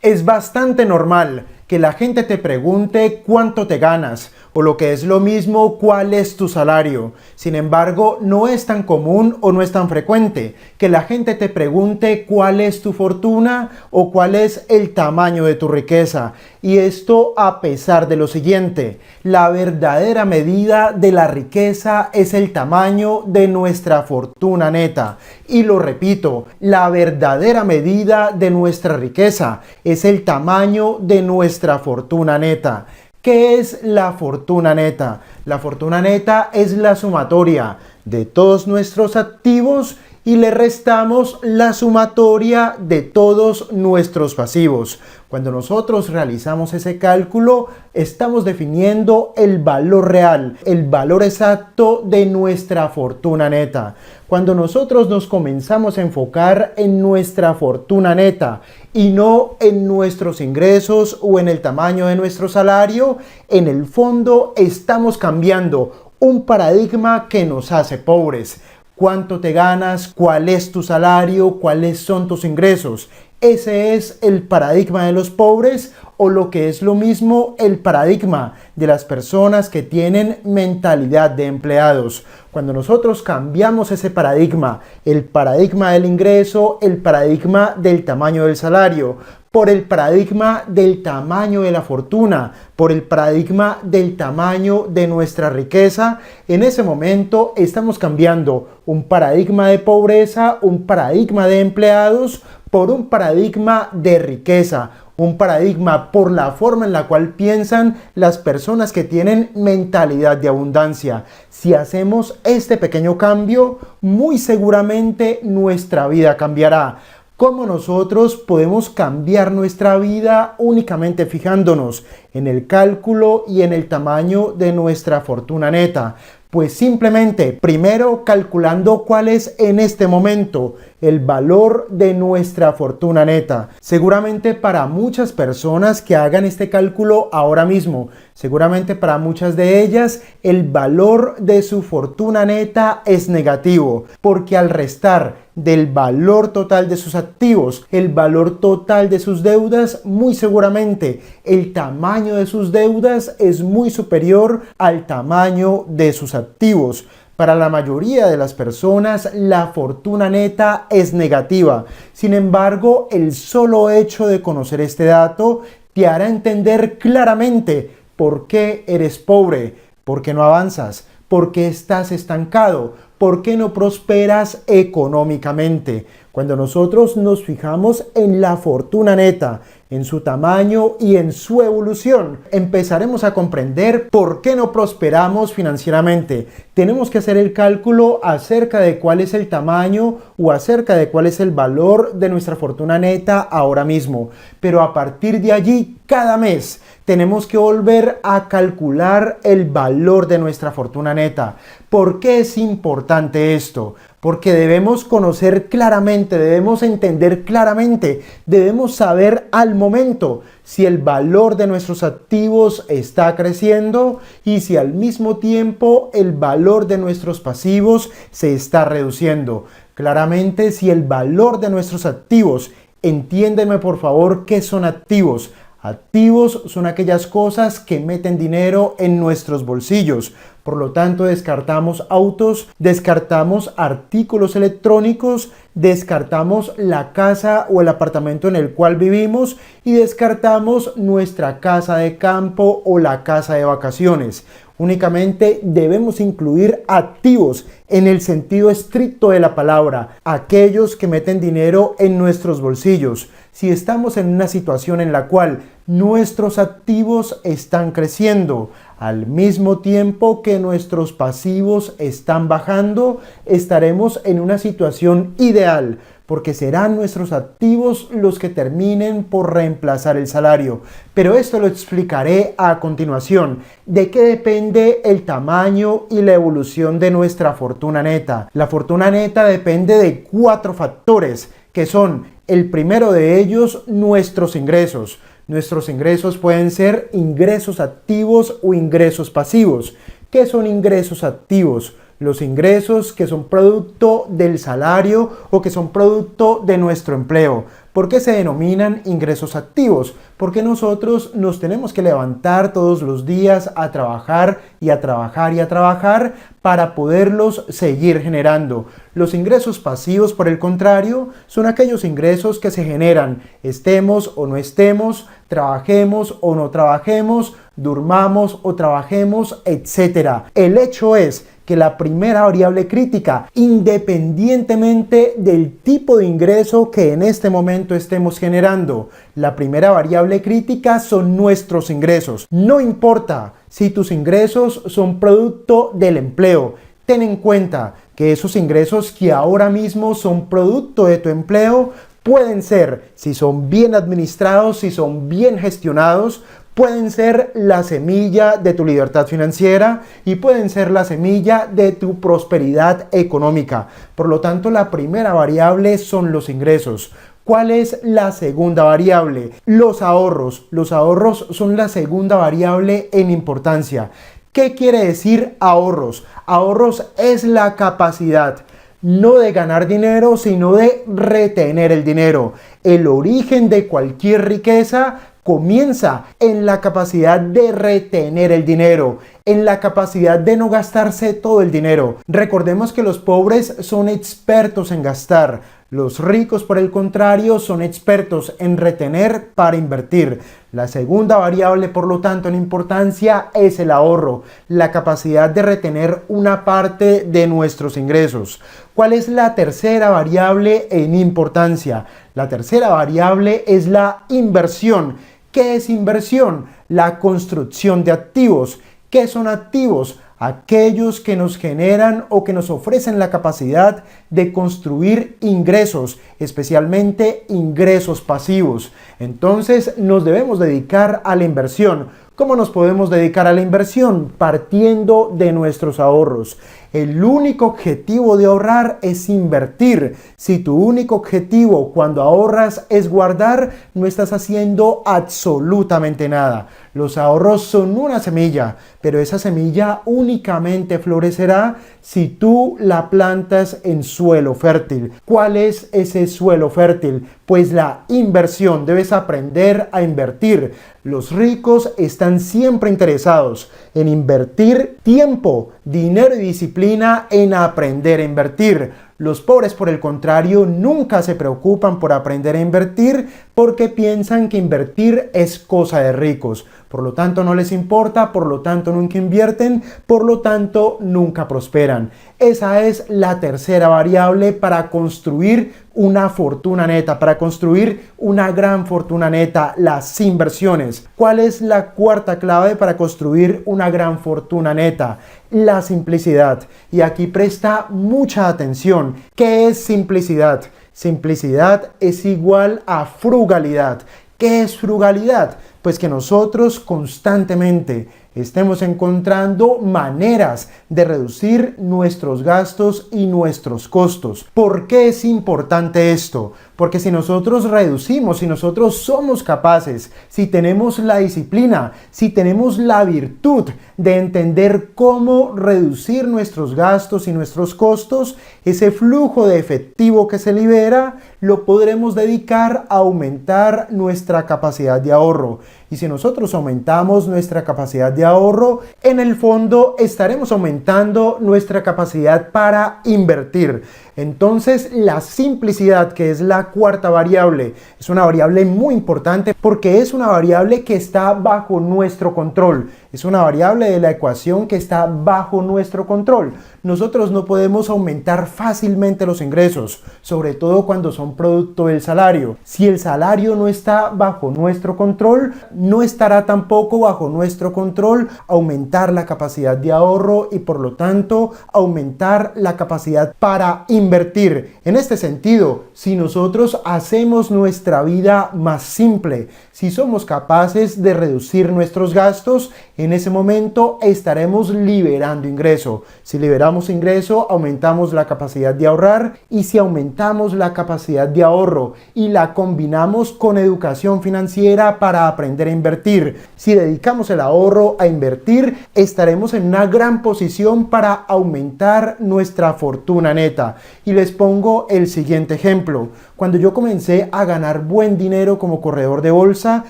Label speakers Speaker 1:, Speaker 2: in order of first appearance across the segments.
Speaker 1: Es bastante normal que la gente te pregunte cuánto te ganas o lo que es lo mismo, cuál es tu salario. Sin embargo, no es tan común o no es tan frecuente que la gente te pregunte cuál es tu fortuna o cuál es el tamaño de tu riqueza. Y esto a pesar de lo siguiente: la verdadera medida de la riqueza es el tamaño de nuestra fortuna neta. Y lo repito, la verdadera medida de nuestra riqueza es el tamaño de nuestra fortuna neta. ¿Qué es la fortuna neta? La fortuna neta es la sumatoria de todos nuestros activos y le restamos la sumatoria de todos nuestros pasivos. Cuando nosotros realizamos ese cálculo, estamos definiendo el valor real, el valor exacto de nuestra fortuna neta. Cuando nosotros nos comenzamos a enfocar en nuestra fortuna neta y no en nuestros ingresos o en el tamaño de nuestro salario, en el fondo estamos cambiando un paradigma que nos hace pobres. ¿Cuánto te ganas? ¿Cuál es tu salario? ¿Cuáles son tus ingresos? ¿Ese es el paradigma de los pobres o lo que es lo mismo el paradigma de las personas que tienen mentalidad de empleados? Cuando nosotros cambiamos ese paradigma, el paradigma del ingreso, el paradigma del tamaño del salario, por el paradigma del tamaño de la fortuna, por el paradigma del tamaño de nuestra riqueza, en ese momento estamos cambiando un paradigma de pobreza, un paradigma de empleados, por un paradigma de riqueza, un paradigma por la forma en la cual piensan las personas que tienen mentalidad de abundancia. Si hacemos este pequeño cambio, muy seguramente nuestra vida cambiará. ¿Cómo nosotros podemos cambiar nuestra vida únicamente fijándonos en el cálculo y en el tamaño de nuestra fortuna neta? Pues simplemente, primero calculando cuál es en este momento el valor de nuestra fortuna neta. Seguramente para muchas personas que hagan este cálculo ahora mismo, seguramente para muchas de ellas el valor de su fortuna neta es negativo, porque al restar del valor total de sus activos, el valor total de sus deudas, muy seguramente el tamaño de sus deudas es muy superior al tamaño de sus activos. Para la mayoría de las personas, la fortuna neta es negativa. Sin embargo, el solo hecho de conocer este dato te hará entender claramente por qué eres pobre, por qué no avanzas, por qué estás estancado, por qué no prosperas económicamente. Cuando nosotros nos fijamos en la fortuna neta, en su tamaño y en su evolución, empezaremos a comprender por qué no prosperamos financieramente. Tenemos que hacer el cálculo acerca de cuál es el tamaño o acerca de cuál es el valor de nuestra fortuna neta ahora mismo. Pero a partir de allí, cada mes, tenemos que volver a calcular el valor de nuestra fortuna neta. ¿Por qué es importante esto? Porque debemos conocer claramente, debemos entender claramente, debemos saber al momento si el valor de nuestros activos está creciendo y si al mismo tiempo el valor de nuestros pasivos se está reduciendo. Claramente, si el valor de nuestros activos, entiéndeme por favor qué son activos. Activos son aquellas cosas que meten dinero en nuestros bolsillos. Por lo tanto, descartamos autos, descartamos artículos electrónicos, descartamos la casa o el apartamento en el cual vivimos y descartamos nuestra casa de campo o la casa de vacaciones. Únicamente debemos incluir activos en el sentido estricto de la palabra, aquellos que meten dinero en nuestros bolsillos. Si estamos en una situación en la cual nuestros activos están creciendo al mismo tiempo que nuestros pasivos están bajando, estaremos en una situación ideal, porque serán nuestros activos los que terminen por reemplazar el salario. Pero esto lo explicaré a continuación. ¿De qué depende el tamaño y la evolución de nuestra fortuna neta? La fortuna neta depende de 4 factores, que son, el primero de ellos, nuestros ingresos. Nuestros ingresos pueden ser ingresos activos o ingresos pasivos. ¿Qué son ingresos activos? los ingresos que son producto del salario o que son producto de nuestro empleo. ¿Por qué se denominan ingresos activos? Porque nosotros nos tenemos que levantar todos los días a trabajar y a trabajar y a trabajar para poderlos seguir generando. Los ingresos pasivos, por el contrario, son aquellos ingresos que se generan, estemos o no estemos, trabajemos o no trabajemos, durmamos o trabajemos, etc. El hecho es que la primera variable crítica, independientemente del tipo de ingreso que en este momento estemos generando, la primera variable crítica son nuestros ingresos. No importa si tus ingresos son producto del empleo, ten en cuenta que esos ingresos que ahora mismo son producto de tu empleo pueden ser, si son bien administrados, si son bien gestionados, pueden ser la semilla de tu libertad financiera y pueden ser la semilla de tu prosperidad económica. Por lo tanto, la primera variable son los ingresos. ¿Cuál es la segunda variable? Los ahorros. Los ahorros son la segunda variable en importancia. ¿Qué quiere decir ahorros? Ahorros es la capacidad no de ganar dinero, sino de retener el dinero. El origen de cualquier riqueza comienza en la capacidad de retener el dinero, en la capacidad de no gastarse todo el dinero. Recordemos que los pobres son expertos en gastar. Los ricos, por el contrario, son expertos en retener para invertir. La segunda variable, por lo tanto, en importancia es el ahorro, la capacidad de retener una parte de nuestros ingresos. ¿Cuál es la tercera variable en importancia? La tercera variable es la inversión. ¿Qué es inversión? La construcción de activos. ¿Qué son activos? Aquellos que nos generan o que nos ofrecen la capacidad de construir ingresos, especialmente ingresos pasivos. Entonces nos debemos dedicar a la inversión. ¿Cómo nos podemos dedicar a la inversión? Partiendo de nuestros ahorros. El único objetivo de ahorrar es invertir. Si tu único objetivo cuando ahorras es guardar, no estás haciendo absolutamente nada. Los ahorros son una semilla, pero esa semilla únicamente florecerá si tú la plantas en suelo fértil. ¿Cuál es ese suelo fértil? Pues la inversión. Debes aprender a invertir. Los ricos están siempre interesados en invertir tiempo, dinero y disciplina en aprender a invertir. Los pobres, por el contrario, nunca se preocupan por aprender a invertir porque piensan que invertir es cosa de ricos. Por lo tanto, no les importa, por lo tanto, nunca invierten, por lo tanto, nunca prosperan. Esa es la tercera variable para construir una fortuna neta, para construir una gran fortuna neta, las inversiones. ¿Cuál es la cuarta clave para construir una gran fortuna neta? La simplicidad. Y aquí presta mucha atención. ¿Qué es simplicidad? Simplicidad es igual a frugalidad. ¿Qué es frugalidad? Pues que nosotros constantemente estemos encontrando maneras de reducir nuestros gastos y nuestros costos. ¿Por qué es importante esto? Porque si nosotros reducimos, si nosotros somos capaces, si tenemos la disciplina, si tenemos la virtud de entender cómo reducir nuestros gastos y nuestros costos, ese flujo de efectivo que se libera lo podremos dedicar a aumentar nuestra capacidad de ahorro. Y si nosotros aumentamos nuestra capacidad de ahorro, en el fondo estaremos aumentando nuestra capacidad para invertir. Entonces, la simplicidad, que es la cuarta variable, es una variable muy importante porque es una variable que está bajo nuestro control. Es una variable de la ecuación que está bajo nuestro control. Nosotros no podemos aumentar fácilmente los ingresos, sobre todo cuando son producto del salario. Si el salario no está bajo nuestro control, no estará tampoco bajo nuestro control aumentar la capacidad de ahorro y por lo tanto aumentar la capacidad para invertir. En este sentido, si nosotros nosotros hacemos nuestra vida más simple, si somos capaces de reducir nuestros gastos, en ese momento estaremos liberando ingreso. Si liberamos ingreso, aumentamos la capacidad de ahorrar, y si aumentamos la capacidad de ahorro y la combinamos con educación financiera para aprender a invertir, si dedicamos el ahorro a invertir, estaremos en una gran posición para aumentar nuestra fortuna neta. Y les pongo el siguiente ejemplo. Cuando yo comencé a ganar buen dinero como corredor de bolsa,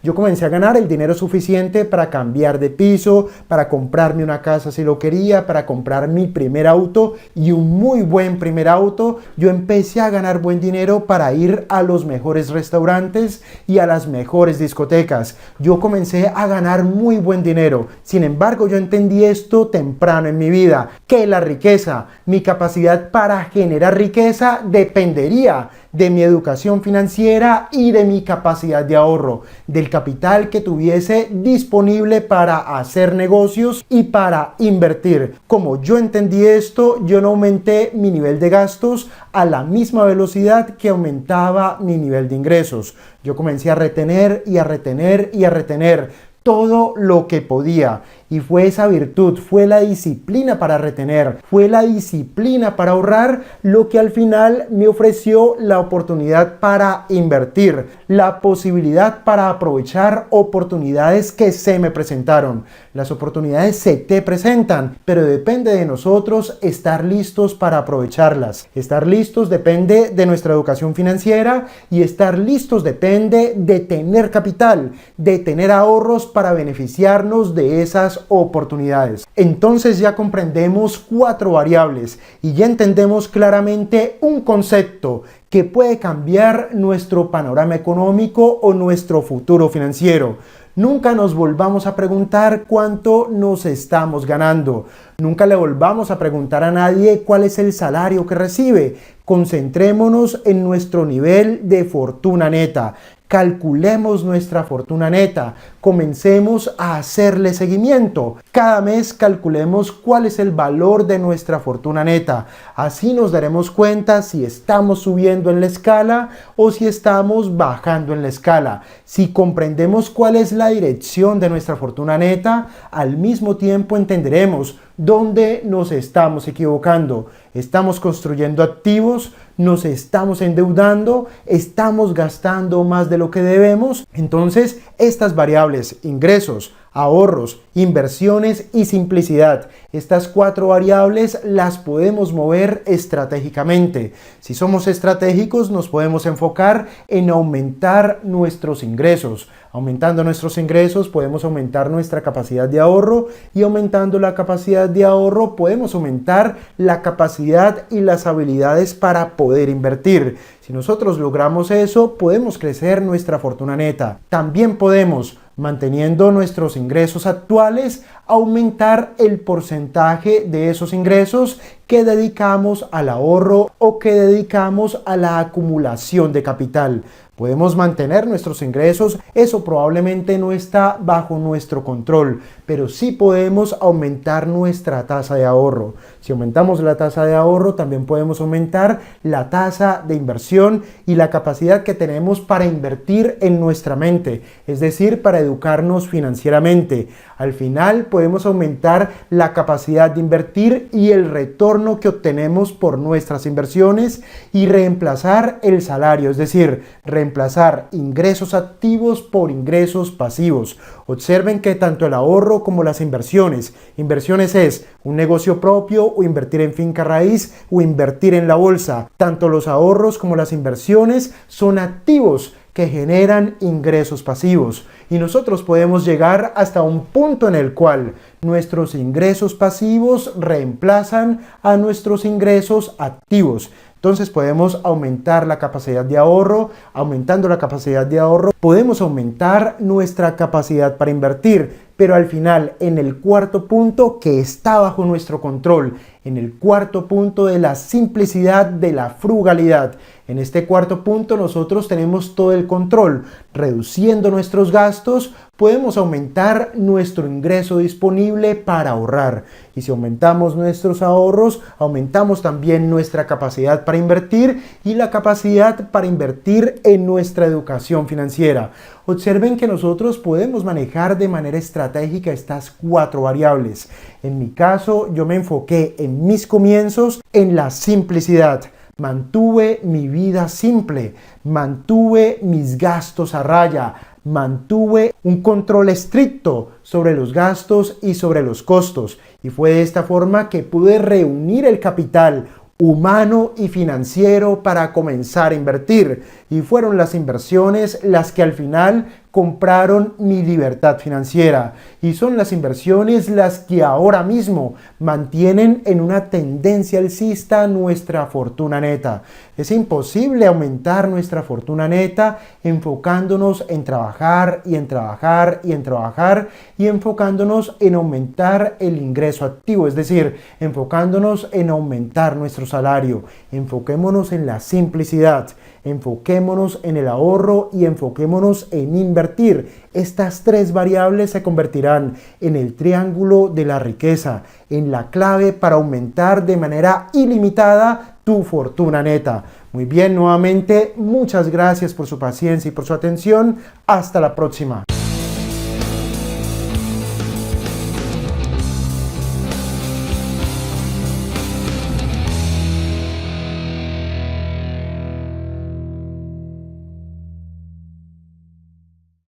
Speaker 1: yo comencé a ganar el dinero suficiente para cambiar de piso, para comprarme una casa si lo quería, para comprar mi primer auto, y un muy buen primer auto. Yo empecé a ganar buen dinero para ir a los mejores restaurantes y a las mejores discotecas. Yo comencé a ganar muy buen dinero. Sin embargo, yo entendí esto temprano en mi vida, que la riqueza, mi capacidad para generar riqueza, dependería de mi educación financiera y de mi capacidad de ahorro, del capital que tuviese disponible para hacer negocios y para invertir. Como yo entendí esto, yo no aumenté mi nivel de gastos a la misma velocidad que aumentaba mi nivel de ingresos. Yo comencé a retener y a retener y a retener todo lo que podía, y fue esa virtud, fue la disciplina para retener, fue la disciplina para ahorrar lo que al final me ofreció la oportunidad para invertir, la posibilidad para aprovechar oportunidades que se me presentaron. Las oportunidades se te presentan, pero depende de nosotros estar listos para aprovecharlas. Estar listos depende de nuestra educación financiera, y estar listos depende de tener capital, de tener ahorros para beneficiarnos de esas oportunidades. Entonces ya comprendemos 4 variables y ya entendemos claramente un concepto que puede cambiar nuestro panorama económico o nuestro futuro financiero. Nunca nos volvamos a preguntar cuánto nos estamos ganando. Nunca le volvamos a preguntar a nadie cuál es el salario que recibe. Concentrémonos en nuestro nivel de fortuna neta. Calculemos nuestra fortuna neta, comencemos a hacerle seguimiento. Cada mes calculemos cuál es el valor de nuestra fortuna neta. Así nos daremos cuenta si estamos subiendo en la escala o si estamos bajando en la escala. Si comprendemos cuál es la dirección de nuestra fortuna neta, al mismo tiempo entenderemos dónde nos estamos equivocando. Estamos construyendo activos, nos estamos endeudando, estamos gastando más de lo que debemos. Entonces, estas variables, ingresos, ahorros, inversiones y simplicidad, estas 4 variables las podemos mover estratégicamente. Si somos estratégicos, nos podemos enfocar en aumentar nuestros ingresos. Aumentando nuestros ingresos podemos aumentar nuestra capacidad de ahorro, y aumentando la capacidad de ahorro podemos aumentar la capacidad y las habilidades para poder invertir. Si nosotros logramos eso, podemos crecer nuestra fortuna neta. También podemos, manteniendo nuestros ingresos actuales, aumentar el porcentaje de esos ingresos que dedicamos al ahorro o que dedicamos a la acumulación de capital. Podemos mantener nuestros ingresos, eso probablemente no está bajo nuestro control, pero sí podemos aumentar nuestra tasa de ahorro. Si aumentamos la tasa de ahorro, también podemos aumentar la tasa de inversión y la capacidad que tenemos para invertir en nuestra mente, es decir, para educarnos financieramente. Al final podemos aumentar la capacidad de invertir y el retorno que obtenemos por nuestras inversiones, y reemplazar el salario, es decir, reemplazar ingresos activos por ingresos pasivos. Observen que tanto el ahorro como las inversiones es un negocio propio, o invertir en finca raíz, o invertir en la bolsa. Tanto los ahorros como las inversiones son activos que generan ingresos pasivos, y nosotros podemos llegar hasta un punto en el cual nuestros ingresos pasivos reemplazan a nuestros ingresos activos. Entonces podemos aumentar la capacidad de ahorro. Aumentando la capacidad de ahorro podemos aumentar nuestra capacidad para invertir. Pero al final, en el 4.º punto que está bajo nuestro control, en el 4.º punto de la simplicidad, de la frugalidad, en este 4.º punto nosotros tenemos todo el control, reduciendo nuestros gastos, podemos aumentar nuestro ingreso disponible para ahorrar. Y si aumentamos nuestros ahorros, aumentamos también nuestra capacidad para invertir y la capacidad para invertir en nuestra educación financiera. Observen que nosotros podemos manejar de manera estratégica estas 4 variables. En mi caso, yo me enfoqué en mis comienzos en la simplicidad. Mantuve mi vida simple, mantuve mis gastos a raya, mantuve un control estricto sobre los gastos y sobre los costos. Y fue de esta forma que pude reunir el capital humano y financiero para comenzar a invertir. Y fueron las inversiones las que al final compraron mi libertad financiera. Y son las inversiones las que ahora mismo mantienen en una tendencia alcista nuestra fortuna neta. Es imposible aumentar nuestra fortuna neta enfocándonos en trabajar y en trabajar y en trabajar y enfocándonos en aumentar el ingreso activo, es decir, enfocándonos en aumentar nuestro salario. Enfoquémonos en la simplicidad. Enfoquémonos en el ahorro y enfoquémonos en invertir. Estas 3 variables se convertirán en el triángulo de la riqueza, en la clave para aumentar de manera ilimitada tu fortuna neta. Muy bien, nuevamente, muchas gracias por su paciencia y por su atención. Hasta la próxima.